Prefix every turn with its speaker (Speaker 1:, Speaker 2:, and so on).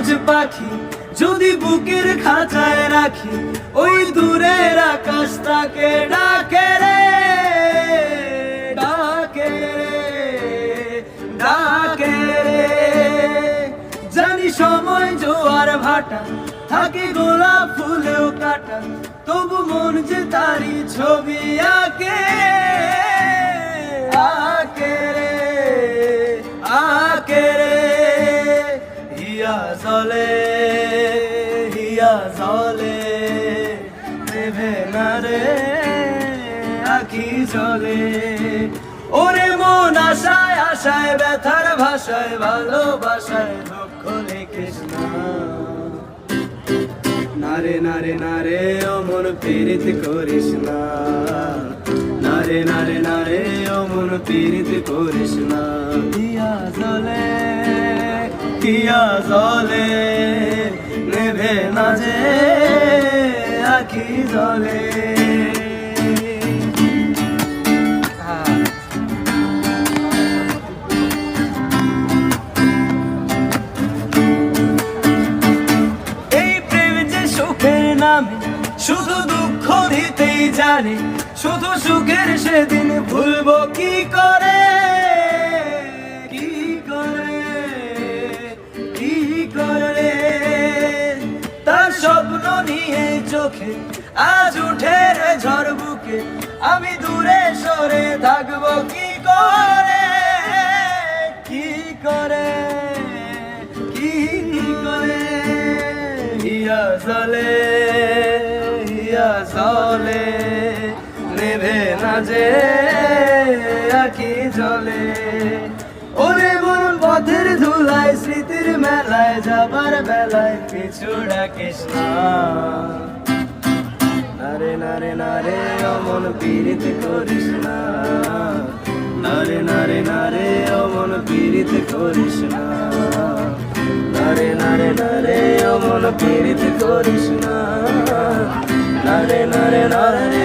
Speaker 1: সবুজ পাখি যদি বুকের খাঁচায় রাখি, ওই দূরের আকাশ তাকে ডাকে রে, ডাকে রে, ডাকে রে। জানি সময় জোয়ার ভাটা, থাকে গোলাপ ফুলেও কাটা, তবু মন যে তারি ছবি আঁকে, আঁকে রে, আঁকে রে। হিয়া জলে, হিয়া জলে, নেভে না রে আখি জলে। ওরে মন আশায় আশায়, ব্যথার ভাষায়, ভালোবাসায় দুঃখ লিখিস না। নারে নারে নারে ও মন পীড়িত করিস না, নারে নারে নারে ও মন পীড়িত করিস না। হিয়া জলে, হিয়া জলে, নেভে না যে আখি জলে। শুধু দুঃখ দিতেই জানে, শুধু সুখের সেদিন ভুলবো কি করে, কি করে, কি করে। তার স্বপ্ন নিয়ে চোখে আজ উঠে রে ঝড় বুকে, আমি দূরে সরে থাকবো কি করে, কি করে, কি করে। হিয়া জলে, হিয়া জলে, নেভে না যে আখি জলে। ওরে মন পথের ধুলায়, স্মৃতির মেলায়, যাবার বেলায় পিছু ডাকিস না। নারে নারে নারে ও মন পীড়িত করিস না, নারে নারে নারে ও মন পীড়িত করিস না, নারে নারে নারে ও মন পীড়িত করিস না, নারে নারে নারে।